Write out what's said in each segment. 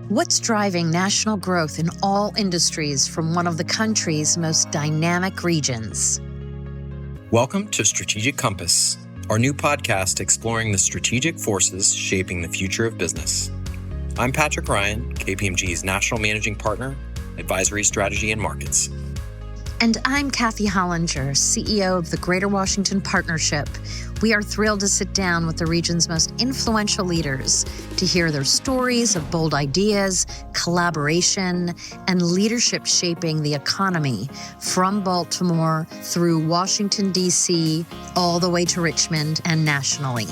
What's driving national growth in all industries from one of the country's most dynamic regions? Welcome to Strategic Compass, our new podcast exploring the strategic forces shaping the future of business. I'm Patrick Ryan, KPMG's National Managing Partner, Advisory Strategy and Markets. And I'm Kathy Hollinger, CEO of the Greater Washington Partnership. We are thrilled to sit down with the region's most influential leaders to hear their stories of bold ideas, collaboration, and leadership shaping the economy from Baltimore through Washington, D.C., all the way to Richmond and nationally.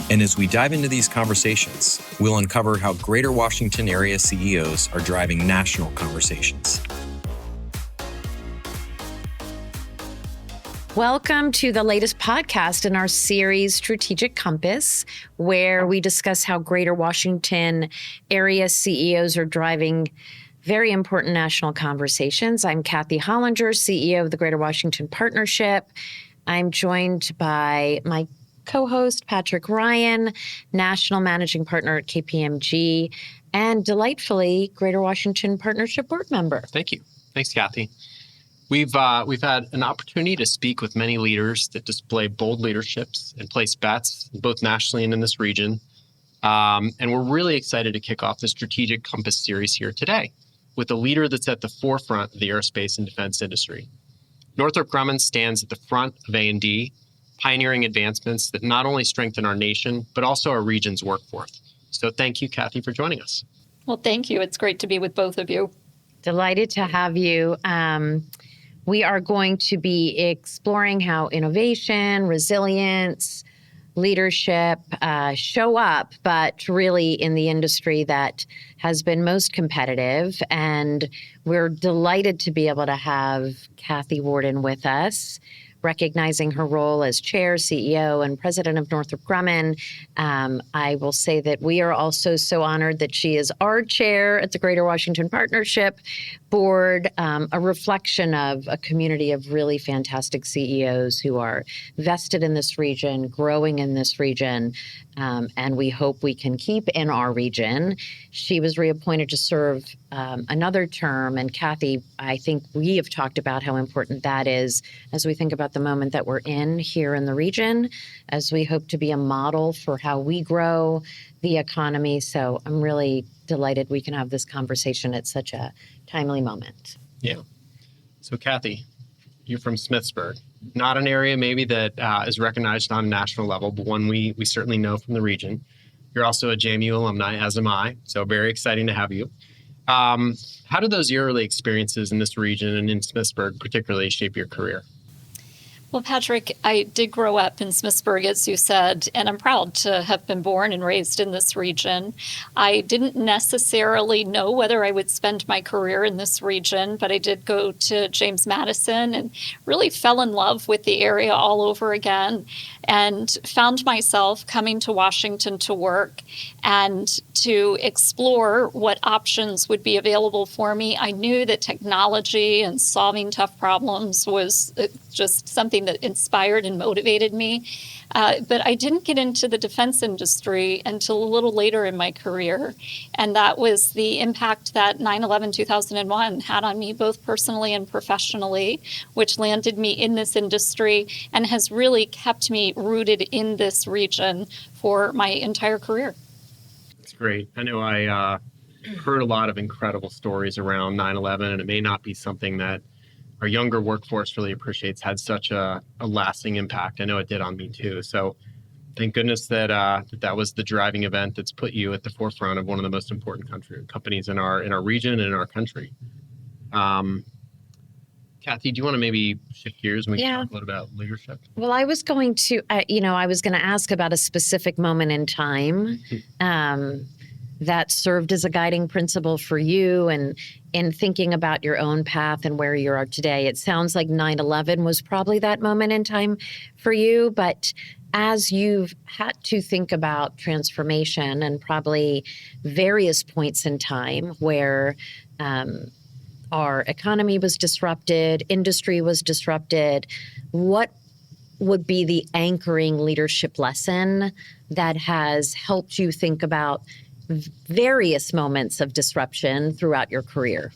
And as we dive into these conversations, we'll uncover how Greater Washington area CEOs are driving national conversations. Welcome to the latest podcast in our series, Strategic Compass, where we discuss how Greater Washington area CEOs are driving very important national conversations. I'm Kathy Hollinger, CEO of the Greater Washington Partnership. I'm joined by my co-host, Patrick Ryan, National Managing Partner at KPMG, and delightfully, Greater Washington Partnership board member. Thank you. Thanks, Kathy. We've had an opportunity to speak with many leaders that display bold leaderships and place bets both nationally and in this region. And we're really excited to kick off the Strategic Compass series here today with a leader that's at the forefront of the aerospace and defense industry. Northrop Grumman stands at the front of A&D, pioneering advancements that not only strengthen our nation, but also our region's workforce. So thank you, Kathy, for joining us. Well, thank you. It's great to be with both of you. Delighted to have you. We are going to be exploring how innovation, resilience, leadership show up, but really in the industry that has been most competitive. And we're delighted to be able to have Kathy Warden with us, recognizing her role as chair, CEO, and president of Northrop Grumman. I will say that we are also so honored that she is our chair at the Greater Washington Partnership Board, a reflection of a community of really fantastic CEOs who are vested in this region, growing in this region, and we hope we can keep in our region. She was reappointed to serve another term, and Kathy, I think we have talked about how important that is as we think about the moment that we're in here in the region, as we hope to be a model for how we grow the economy. So I'm really delighted we can have this conversation at such a timely moment. Yeah. So Kathy, you're from Smithsburg, not an area maybe that is recognized on a national level, but one we certainly know from the region. You're also a JMU alumni, as am I, so very exciting to have you. How did those early experiences in this region and in Smithsburg particularly shape your career? Well, Patrick, I did grow up in Smithsburg, as you said, and I'm proud to have been born and raised in this region. I didn't necessarily know whether I would spend my career in this region, but I did go to James Madison and really fell in love with the area all over again and found myself coming to Washington to work and to explore what options would be available for me. I knew that technology and solving tough problems was just something that inspired and motivated me. But I didn't get into the defense industry until a little later in my career. And that was the impact that 9/11/2001 had on me, both personally and professionally, which landed me in this industry and has really kept me rooted in this region for my entire career. That's great. I know I heard a lot of incredible stories around 9/11, and it may not be something that our younger workforce really appreciates, had such a lasting impact. I know it did on me too. So thank goodness that that was the driving event that's put you at the forefront of one of the most important companies in our region and in our country. Kathy, do you want to maybe shift gears and we can talk a little about leadership? Well, I was going to, ask about a specific moment in time that served as a guiding principle for you and in thinking about your own path and where you are today. It sounds like 9/11 was probably that moment in time for you, but as you've had to think about transformation and probably various points in time where our economy was disrupted, industry was disrupted, what would be the anchoring leadership lesson that has helped you think about various moments of disruption throughout your career?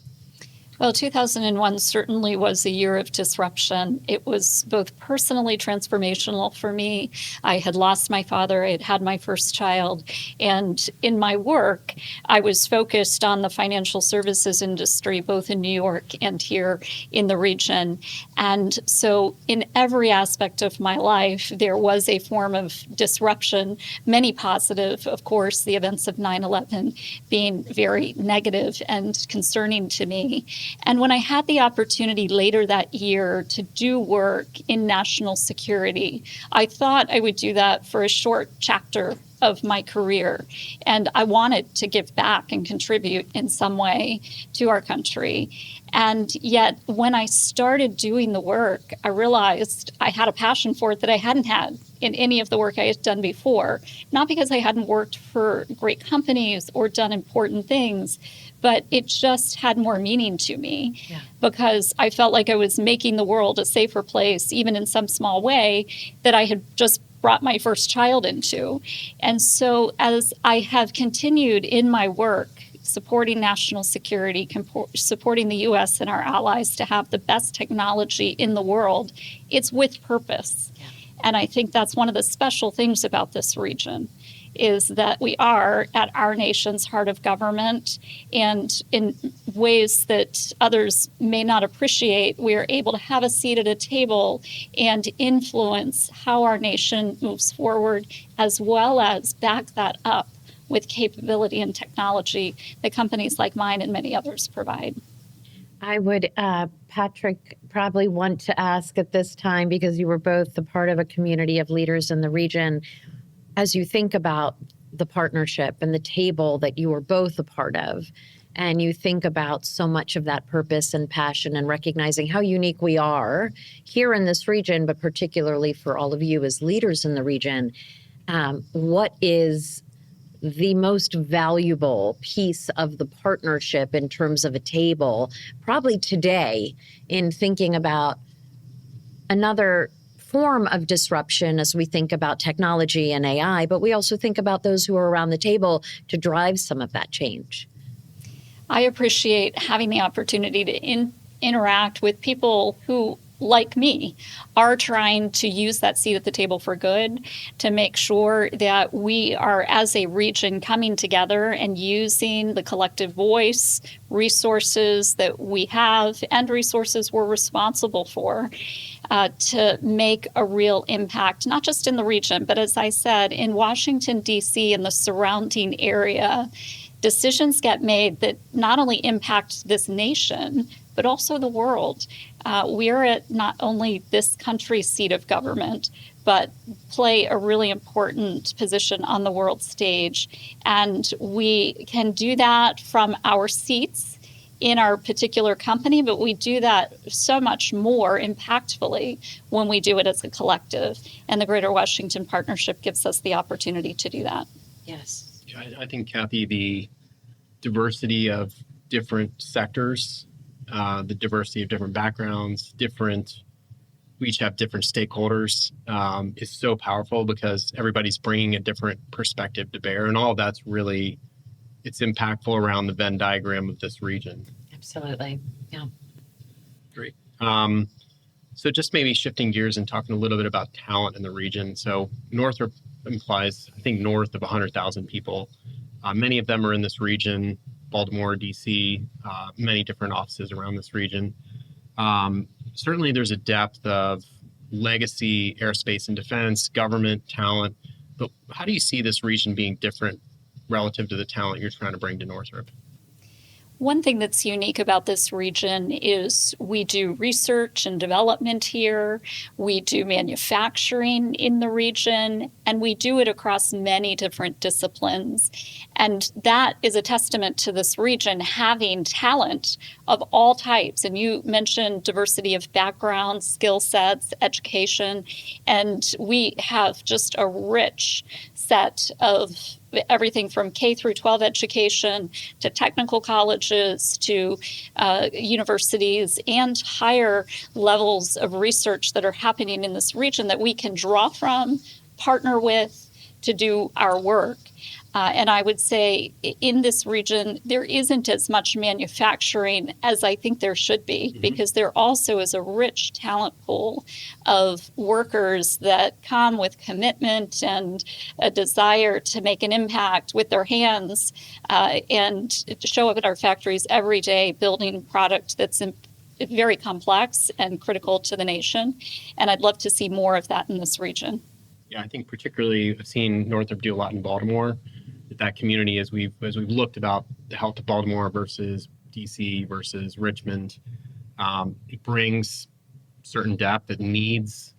Well, 2001 certainly was a year of disruption. It was both personally transformational for me. I had lost my father, I had had my first child, and in my work, I was focused on the financial services industry, both in New York and here in the region. And so in every aspect of my life, there was a form of disruption, many positive, of course, the events of 9/11 being very negative and concerning to me. And when I had the opportunity later that year to do work in national security, I thought I would do that for a short chapter of my career. And I wanted to give back and contribute in some way to our country. And yet, when I started doing the work, I realized I had a passion for it that I hadn't had in any of the work I had done before. Not because I hadn't worked for great companies or done important things, but it just had more meaning to me because I felt like I was making the world a safer place, even in some small way, that I had just brought my first child into. And so as I have continued in my work, supporting national security, supporting the U.S. and our allies to have the best technology in the world, it's with purpose. Yeah. And I think that's one of the special things about this region, is that we are at our nation's heart of government, and in ways that others may not appreciate, we are able to have a seat at a table and influence how our nation moves forward, as well as back that up with capability and technology that companies like mine and many others provide. I would, Patrick, probably want to ask at this time, because you were both a part of a community of leaders in the region, as you think about the partnership and the table that you were both a part of, and you think about so much of that purpose and passion and recognizing how unique we are here in this region, but particularly for all of you as leaders in the region, what is the most valuable piece of the partnership in terms of a table, probably today, in thinking about another form of disruption as we think about technology and AI, but we also think about those who are around the table to drive some of that change? I appreciate having the opportunity to interact with people who, like me, are trying to use that seat at the table for good, to make sure that we are, as a region, coming together and using the collective voice, resources that we have, and resources we're responsible for, to make a real impact, not just in the region, but as I said, in Washington, D.C. and the surrounding area. Decisions get made that not only impact this nation, but also the world. We're at not only this country's seat of government, but play a really important position on the world stage. And we can do that from our seats in our particular company, but we do that so much more impactfully when we do it as a collective. And the Greater Washington Partnership gives us the opportunity to do that. Yes. I think, Kathy, the diversity of different sectors, the diversity of different backgrounds, we each have different stakeholders, is so powerful because everybody's bringing a different perspective to bear. And all of that's really, it's impactful around the Venn diagram of this region. Absolutely. Yeah. Great. So just maybe shifting gears and talking a little bit about talent in the region. So Northrop implies, I think, north of 100,000 people. Many of them are in this region, Baltimore, D.C., many different offices around this region. Certainly there's a depth of legacy, aerospace and defense, government talent. But how do you see this region being different relative to the talent you're trying to bring to Northrop? One thing that's unique about this region is we do research and development here, we do manufacturing in the region, and we do it across many different disciplines. And that is a testament to this region having talent of all types. And you mentioned diversity of backgrounds, skill sets, education, and we have just a rich set of everything from K through 12 education to technical colleges to universities and higher levels of research that are happening in this region that we can draw from, partner with, to do our work. And I would say in this region, there isn't as much manufacturing as I think there should be, because there also is a rich talent pool of workers that come with commitment and a desire to make an impact with their hands and to show up at our factories every day building product that's very complex and critical to the nation. And I'd love to see more of that in this region. Yeah, I think particularly I've seen Northrop do a lot in Baltimore. That community, as we've looked about the health of Baltimore versus DC versus Richmond, it brings certain depth. It needs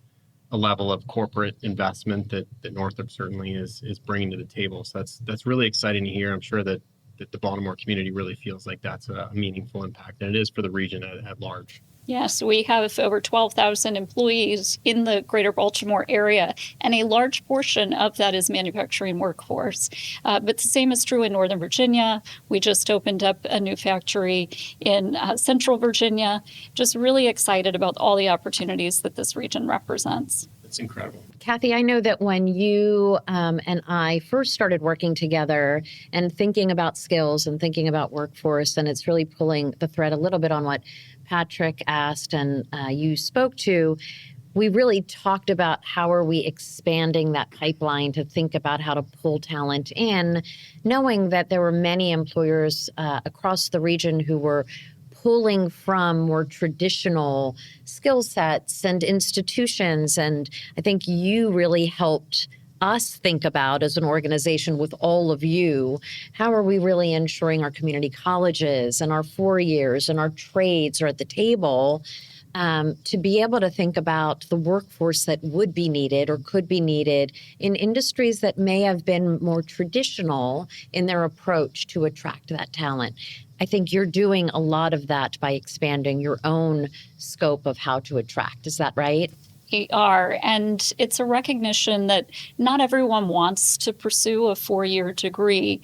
a level of corporate investment that Northrop certainly is bringing to the table. So that's really exciting to hear. I'm sure that the Baltimore community really feels like that's a meaningful impact, and it is for the region at large. Yes, we have over 12,000 employees in the greater Baltimore area, and a large portion of that is manufacturing workforce. But the same is true in Northern Virginia. We just opened up a new factory in Central Virginia. Just really excited about all the opportunities that this region represents. It's incredible. Kathy, I know that when you and I first started working together and thinking about skills and thinking about workforce, and it's really pulling the thread a little bit on what Patrick asked and you spoke to, we really talked about how are we expanding that pipeline to think about how to pull talent in, knowing that there were many employers across the region who were pulling from more traditional skill sets and institutions. And I think you really helped us think about, as an organization with all of you, how are we really ensuring our community colleges and our 4 years and our trades are at the table to be able to think about the workforce that would be needed or could be needed in industries that may have been more traditional in their approach to attract that talent. I think you're doing a lot of that by expanding your own scope of how to attract. Is that right? We are. And it's a recognition that not everyone wants to pursue a 4-year degree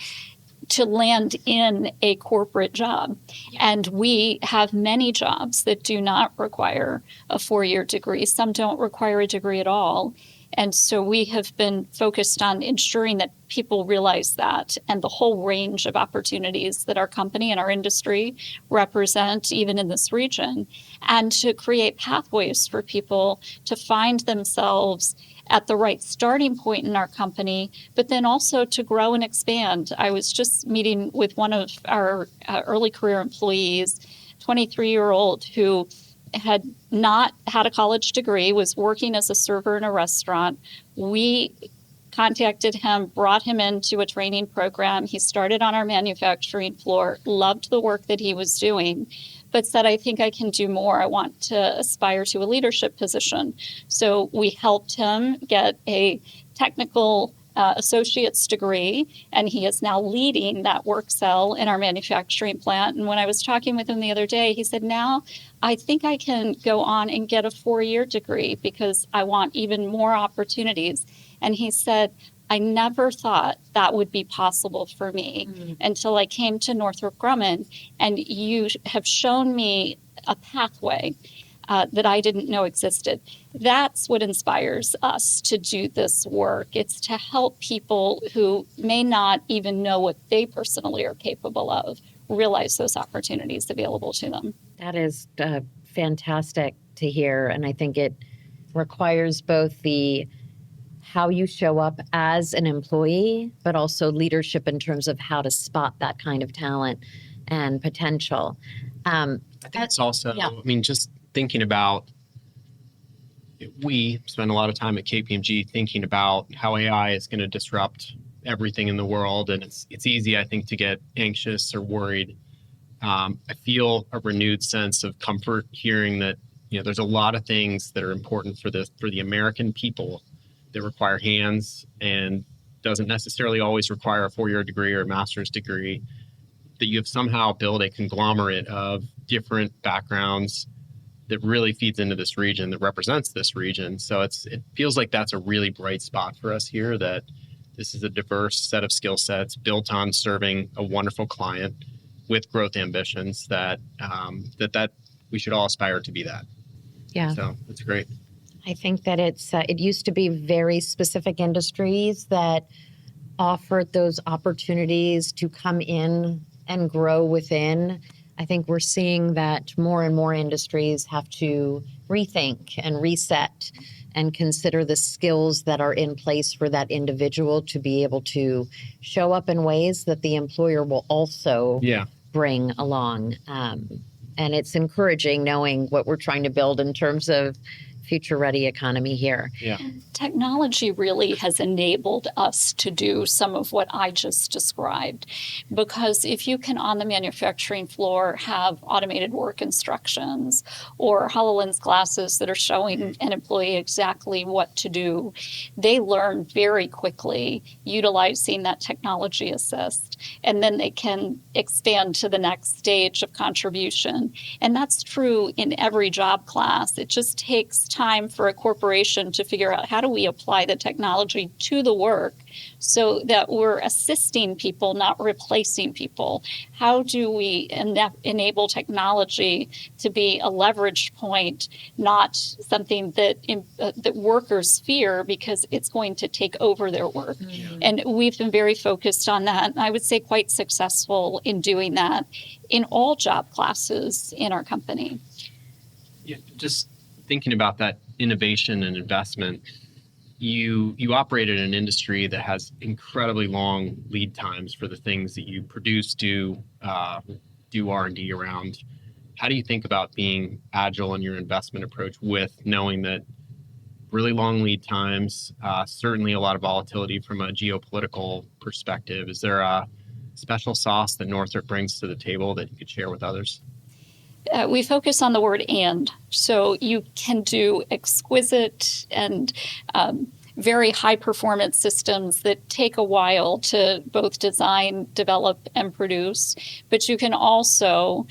to land in a corporate job. And we have many jobs that do not require a 4-year degree. Some don't require a degree at all. And so we have been focused on ensuring that people realize that and the whole range of opportunities that our company and our industry represent, even in this region, and to create pathways for people to find themselves at the right starting point in our company, but then also to grow and expand. I was just meeting with one of our early career employees, 23-year-old, who had not had a college degree, was working as a server in a restaurant. We contacted him, brought him into a training program. He started on our manufacturing floor, loved the work that he was doing, but said, I think I can do more. I want to aspire to a leadership position. So we helped him get a technical associate's degree, and he is now leading that work cell in our manufacturing plant. And when I was talking with him the other day, he said, now I think I can go on and get a 4-year degree because I want even more opportunities. And he said, I never thought that would be possible for me until I came to Northrop Grumman, and you have shown me a pathway that I didn't know existed. That's what inspires us to do this work. It's to help people who may not even know what they personally are capable of realize those opportunities available to them. That is fantastic to hear. And I think it requires both the how you show up as an employee, but also leadership in terms of how to spot that kind of talent and potential. I think it's also, I mean, just thinking about, we spend a lot of time at KPMG thinking about how AI is going to disrupt everything in the world. And it's easy, I think, to get anxious or worried. I feel a renewed sense of comfort hearing that, there's a lot of things that are important for the American people that require hands and doesn't necessarily always require a 4-year degree or a master's degree, that you have somehow built a conglomerate of different backgrounds that really feeds into this region, that represents this region. So it feels like that's a really bright spot for us here, that this is a diverse set of skill sets built on serving a wonderful client with growth ambitions that we should all aspire to be that. Yeah. So it's great. I think that it used to be very specific industries that offered those opportunities to come in and grow within. I think we're seeing that more and more industries have to rethink and reset and consider the skills that are in place for that individual to be able to show up in ways that the employer will also bring along. And it's encouraging knowing what we're trying to build in terms of future ready economy here. Yeah. Technology really has enabled us to do some of what I just described. Because if you can, on the manufacturing floor, have automated work instructions or HoloLens glasses that are showing an employee exactly what to do, they learn very quickly utilizing that technology assist. And then they can expand to the next stage of contribution. And that's true in every job class. It just takes time for a corporation to figure out how do we apply the technology to the work so that we're assisting people, not replacing people. How do we enable technology to be a leverage point, not something that that workers fear because it's going to take over their work? Mm-hmm. And we've been very focused on that. And I would say quite successful in doing that in all job classes in our company. Yeah, just thinking about that innovation and investment, you operate in an industry that has incredibly long lead times for the things that you produce, do R&D around. How do you think about being agile in your investment approach with knowing that really long lead times, certainly a lot of volatility from a geopolitical perspective? Is there a special sauce that Northrop brings to the table that you could share with others? We focus on the word "and." So you can do exquisite and very high-performance systems that take a while to both design, develop, and produce. But you can also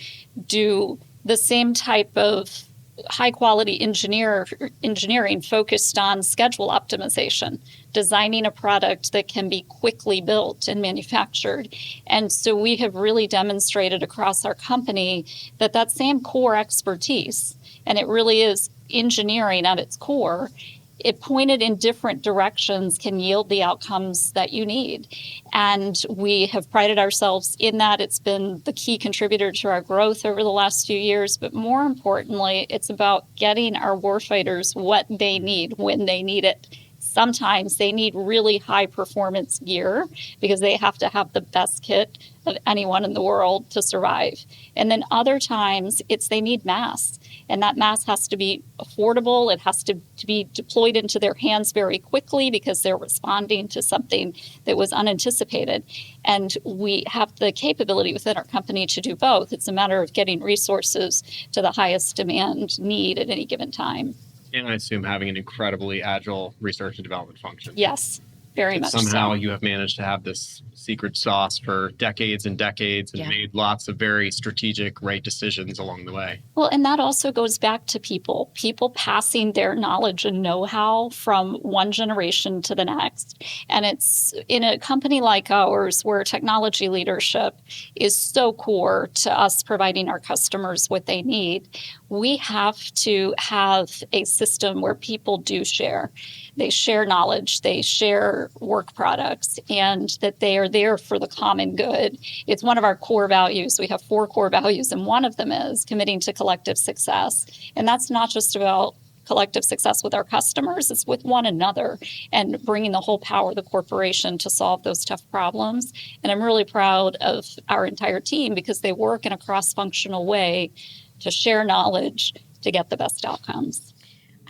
do the same type of high-quality engineering focused on schedule optimization, designing a product that can be quickly built and manufactured. And so we have really demonstrated across our company that same core expertise, and it really is engineering at its core, it pointed in different directions can yield the outcomes that you need. And we have prided ourselves in that. It's been the key contributor to our growth over the last few years. But more importantly, it's about getting our warfighters what they need when they need it. Sometimes they need really high performance gear because they have to have the best kit of anyone in the world to survive. And then other times they need mass. And that mass has to be affordable. It has to be deployed into their hands very quickly because they're responding to something that was unanticipated. And we have the capability within our company to do both. It's a matter of getting resources to the highest demand need at any given time. And I assume having an incredibly agile research and development function. Yes, very much somehow so. You have managed to have this secret sauce for decades and decades and made lots of very strategic, right decisions along the way. Well, and that also goes back to people passing their knowledge and know-how from one generation to the next. And it's in a company like ours where technology leadership is so core to us providing our customers what they need. We have to have a system where people do share. They share knowledge, they share work products, and that they are there for the common good. It's one of our core values. We have 4 core values, and one of them is committing to collective success. And that's not just about collective success with our customers, it's with one another and bringing the whole power of the corporation to solve those tough problems. And I'm really proud of our entire team because they work in a cross-functional way to share knowledge to get the best outcomes.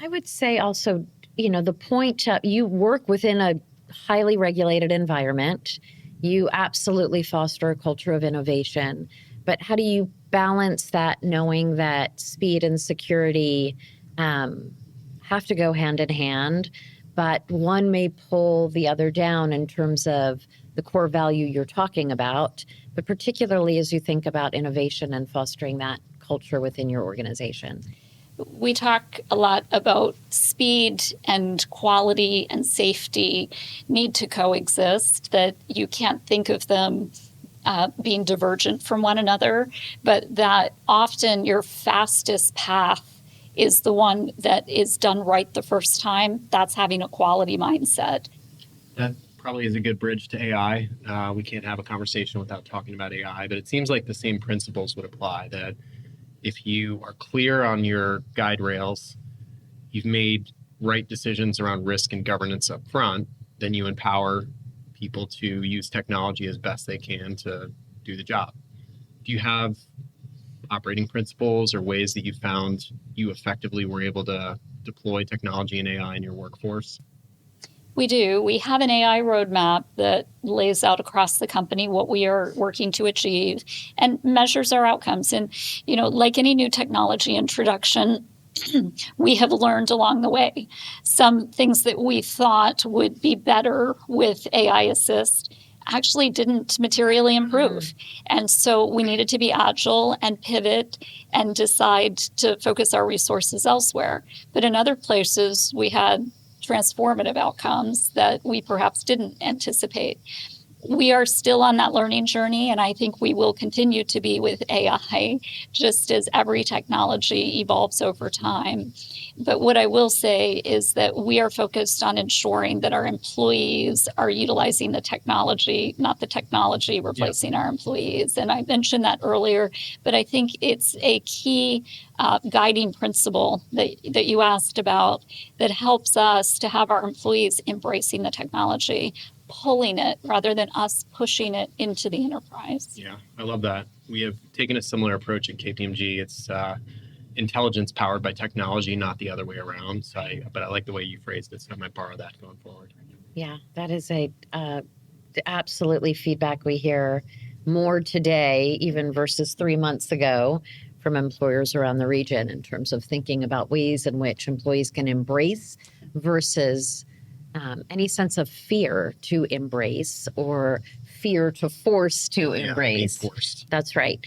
I would say also, the point, you work within a highly regulated environment. You absolutely foster a culture of innovation. But how do you balance that knowing that speed and security have to go hand in hand, but one may pull the other down in terms of the core value you're talking about, but particularly as you think about innovation and fostering that culture within your organization? We talk a lot about speed and quality and safety need to coexist, that you can't think of them being divergent from one another, but that often your fastest path is the one that is done right the first time. That's having a quality mindset. That probably is a good bridge to AI. We can't have a conversation without talking about AI, but it seems like the same principles would apply, that if you are clear on your guide rails, you've made right decisions around risk and governance up front, then you empower people to use technology as best they can to do the job. Do you have operating principles or ways that you found you effectively were able to deploy technology and AI in your workforce? We do. We have an AI roadmap that lays out across the company what we are working to achieve and measures our outcomes. And, like any new technology introduction, we have learned along the way. Some things that we thought would be better with AI assist actually didn't materially improve. And so we needed to be agile and pivot and decide to focus our resources elsewhere. But in other places, we had transformative outcomes that we perhaps didn't anticipate. We are still on that learning journey, and I think we will continue to be with AI, just as every technology evolves over time. But what I will say is that we are focused on ensuring that our employees are utilizing the technology, not the technology replacing our employees. And I mentioned that earlier, but I think it's a key guiding principle that you asked about that helps us to have our employees embracing the technology, pulling it rather than us pushing it into the enterprise. Yeah, I love that. We have taken a similar approach at KPMG. It's intelligence powered by technology, not the other way around. But I like the way you phrased it, so I might borrow that going forward. Yeah, that is absolutely feedback we hear more today, even versus 3 months ago, from employers around the region in terms of thinking about ways in which employees can embrace versus any sense of fear to embrace or fear to force to embrace. Being forced. That's right.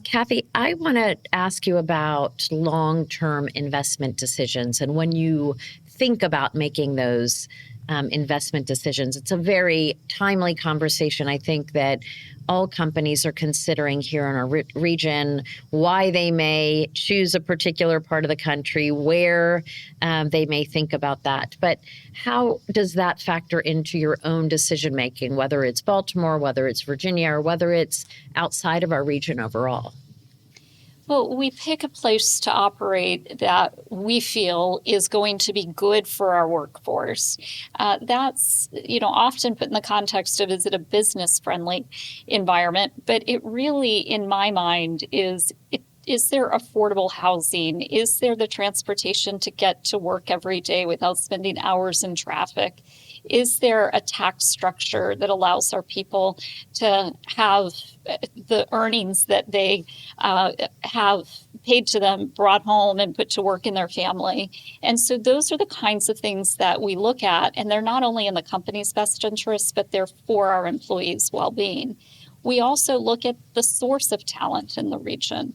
Kathy, I want to ask you about long-term investment decisions. And when you think about making those investment decisions, it's a very timely conversation. I think that all companies are considering here in our region why they may choose a particular part of the country, where they may think about that. But how does that factor into your own decision making, whether it's Baltimore, whether it's Virginia, or whether it's outside of our region overall? Well, we pick a place to operate that we feel is going to be good for our workforce. That's, often put in the context of, is it a business-friendly environment? But it really, in my mind, is there affordable housing? Is there the transportation to get to work every day without spending hours in traffic? Is there a tax structure that allows our people to have the earnings that they have paid to them brought home and put to work in their family? And so those are the kinds of things that we look at, and they're not only in the company's best interest, but they're for our employees' well-being. We also look at the source of talent in the region.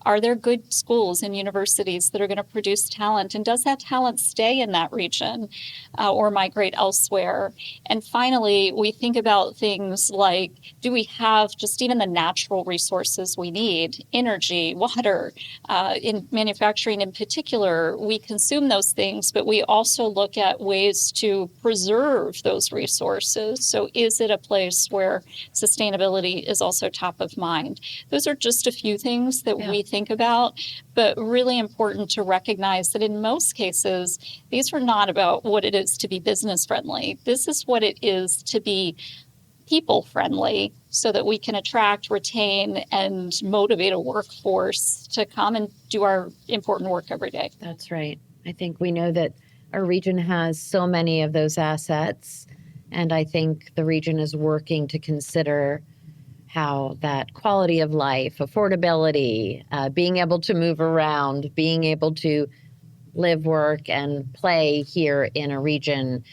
Are there good schools and universities that are going to produce talent? And does that talent stay in that region or migrate elsewhere? And finally, we think about things like, do we have just even the natural resources we need? Energy, water, in manufacturing in particular, we consume those things, but we also look at ways to preserve those resources. So is it a place where sustainability is also top of mind? Those are just a few things that we think about, but really important to recognize that in most cases, these are not about what it is to be business friendly. This is what it is to be people friendly, so that we can attract, retain, and motivate a workforce to come and do our important work every day. That's right. I think we know that our region has so many of those assets, and I think the region is working to consider how that quality of life, affordability, being able to move around, being able to live, work, and play here in a region,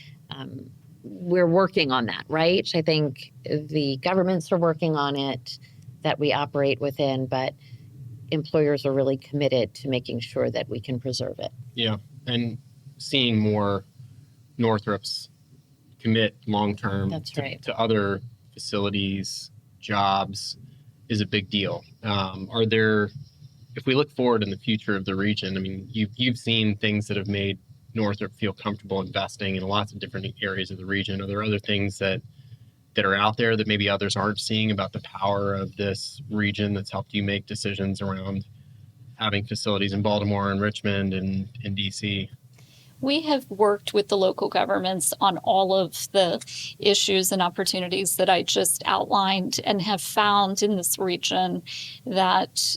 we're working on that, right? I think the governments are working on it that we operate within, but employers are really committed to making sure that we can preserve it. Yeah, and seeing more Northrops commit long-term to other facilities, jobs is a big deal. Are there if we look forward in the future of the region, I mean, you've seen things that have made Northrop feel comfortable investing in lots of different areas of the region. Are there other things that are out there that maybe others aren't seeing about the power of this region that's helped you make decisions around having facilities in Baltimore and Richmond and in DC? We have worked with the local governments on all of the issues and opportunities that I just outlined, and have found in this region that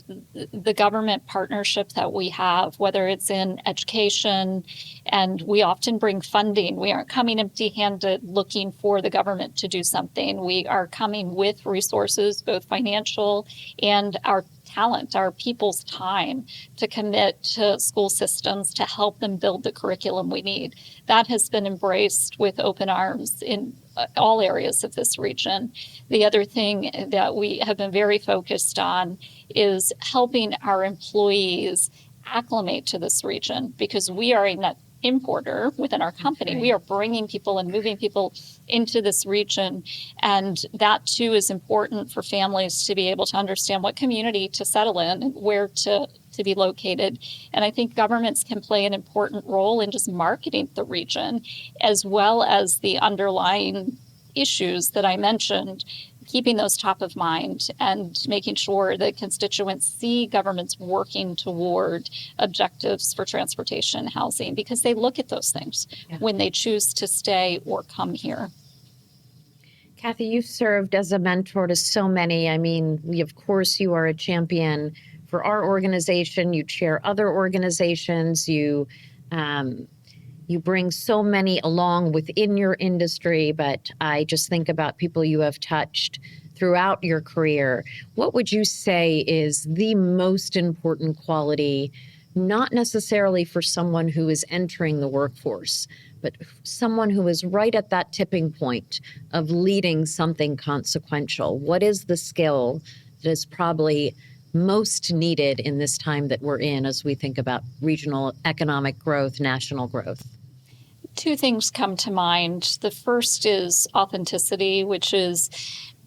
the government partnership that we have, whether it's in education, and we often bring funding. We aren't coming empty-handed looking for the government to do something. We are coming with resources, both financial and our talent, our people's time, to commit to school systems to help them build the curriculum we need. That has been embraced with open arms in all areas of this region. The other thing that we have been very focused on is helping our employees acclimate to this region, because we are a net importer within our company. We are bringing people and moving people into this region. And that too is important for families to be able to understand what community to settle in and where to be located. And I think governments can play an important role in just marketing the region, as well as the underlying issues that I mentioned, keeping those top of mind and making sure that constituents see governments working toward objectives for transportation, housing, because they look at those things when they choose to stay or come here. Kathy, you've served as a mentor to so many. I mean, of course, you are a champion for our organization. You chair other organizations. You bring so many along within your industry, but I just think about people you have touched throughout your career. What would you say is the most important quality, not necessarily for someone who is entering the workforce, but someone who is right at that tipping point of leading something consequential? What is the skill that is probably most needed in this time that we're in as we think about regional economic growth, national growth? Two things come to mind. The first is authenticity, which is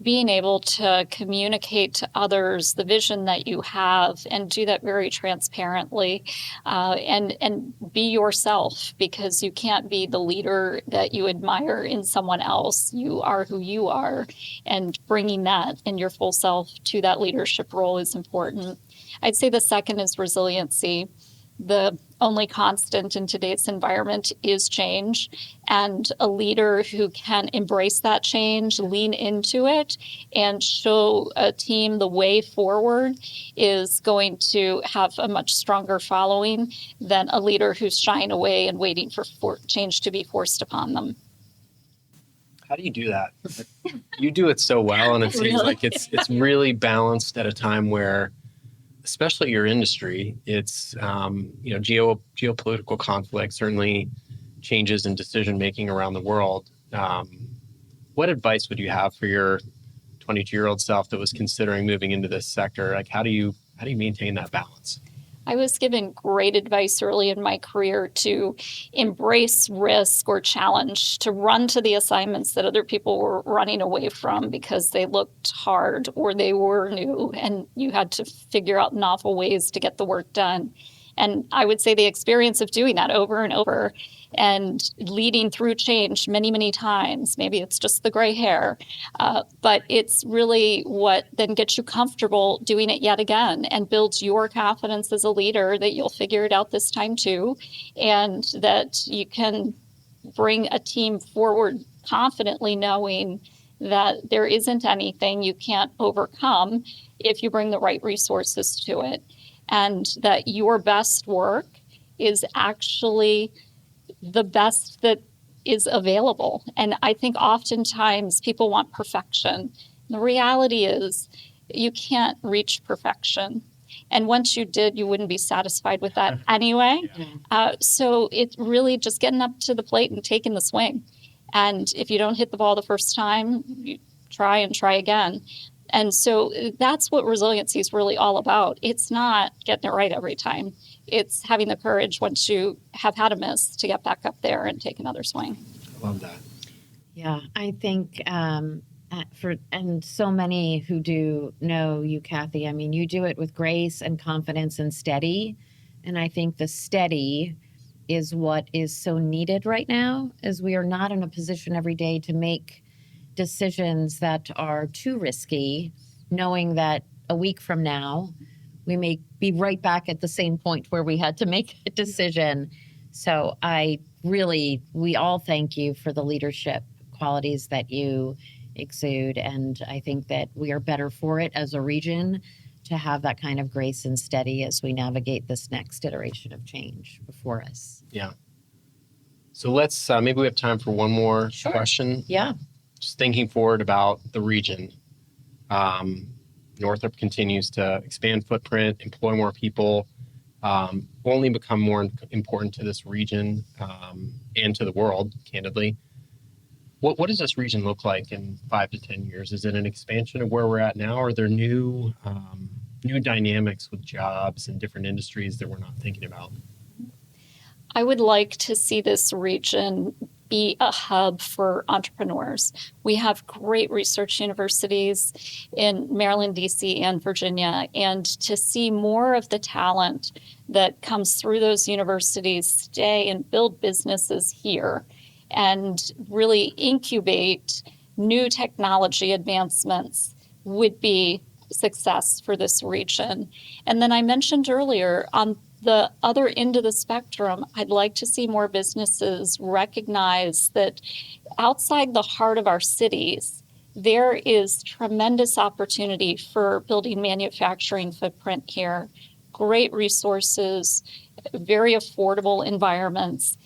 being able to communicate to others the vision that you have and do that very transparently, and be yourself, because you can't be the leader that you admire in someone else. You are who you are, and bringing that in your full self to that leadership role is important. I'd say the second is resiliency. The only constant in today's environment is change, and a leader who can embrace that change, lean into it, and show a team the way forward is going to have a much stronger following than a leader who's shying away and waiting for change to be forced upon them. How do you do that? You do it so well, and it seems like it's really balanced at a time where, especially your industry, it's geopolitical conflict, certainly changes in decision making around the world. What advice would you have for your 22-year-old self that was considering moving into this sector? Like, how do you maintain that balance? I was given great advice early in my career to embrace risk or challenge, to run to the assignments that other people were running away from because they looked hard or they were new, and you had to figure out novel ways to get the work done. And I would say the experience of doing that over and over and leading through change many, many times, maybe it's just the gray hair, but it's really what then gets you comfortable doing it yet again and builds your confidence as a leader that you'll figure it out this time too, and that you can bring a team forward confidently knowing that there isn't anything you can't overcome if you bring the right resources to it, and that your best work is actually the best that is available. And I think oftentimes people want perfection. The reality is you can't reach perfection. And once you did, you wouldn't be satisfied with that anyway. So it's really just getting up to the plate and taking the swing. And if you don't hit the ball the first time, you try and try again. And so that's what resiliency is really all about. It's not getting it right every time. It's having the courage once you have had a miss to get back up there and take another swing. I love that. Yeah, I think And so many who do know you, Kathy. I mean, you do it with grace and confidence and steady. And I think the steady is what is so needed right now, as we are not in a position every day to make decisions that are too risky, knowing that a week from now, we may be right back at the same point where we had to make a decision. So we all thank you for the leadership qualities that you exude. And I think that we are better for it as a region to have that kind of grace and steady as we navigate this next iteration of change before us. Yeah. So let's, maybe we have time for one more question. Yeah. Just thinking forward about the region. Northrop continues to expand footprint, employ more people, only become more important to this region and to the world, candidly. What does this region look like in 5 to 10 years? Is it an expansion of where we're at now? Or are there new dynamics with jobs and different industries that we're not thinking about? I would like to see this region be a hub for entrepreneurs. We have great research universities in Maryland, DC, and Virginia, and to see more of the talent that comes through those universities stay and build businesses here and really incubate new technology advancements would be success for this region. And then I mentioned earlier, on the other end of the spectrum, I'd like to see more businesses recognize that outside the heart of our cities, there is tremendous opportunity for building manufacturing footprint here. Great resources, very affordable environments.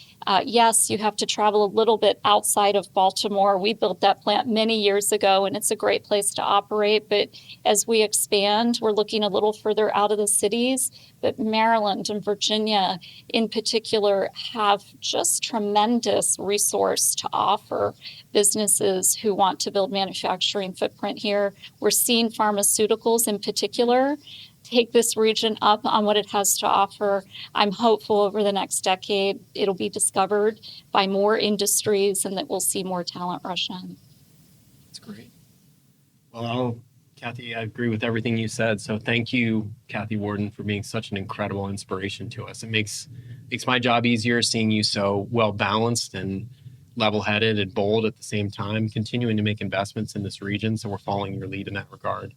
Yes, you have to travel a little bit outside of Baltimore. We built that plant many years ago, and it's a great place to operate. But as we expand, we're looking a little further out of the cities. But Maryland and Virginia, in particular, have just tremendous resource to offer businesses who want to build manufacturing footprint here. We're seeing pharmaceuticals in particular take this region up on what it has to offer. I'm hopeful over the next decade it'll be discovered by more industries and that we'll see more talent rush in. That's great. Well, Kathy, I agree with everything you said. So thank you, Kathy Warden, for being such an incredible inspiration to us. It makes my job easier seeing you so well balanced and level-headed and bold at the same time, continuing to make investments in this region. So we're following your lead in that regard.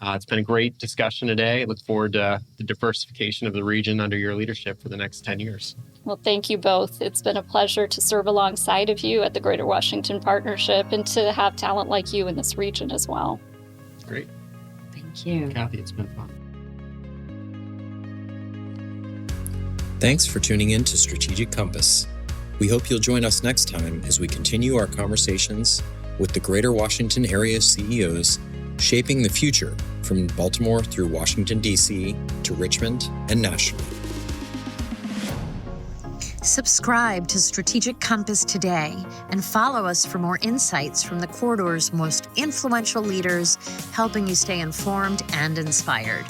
It's been a great discussion today. I look forward to the diversification of the region under your leadership for the next 10 years. Well, thank you both. It's been a pleasure to serve alongside of you at the Greater Washington Partnership and to have talent like you in this region as well. Great. Thank you. Kathy, it's been fun. Thanks for tuning in to Strategic Compass. We hope you'll join us next time as we continue our conversations with the Greater Washington area CEOs shaping the future from Baltimore through Washington, D.C. to Richmond and nationally. Subscribe to Strategic Compass today and follow us for more insights from the corridor's most influential leaders, helping you stay informed and inspired.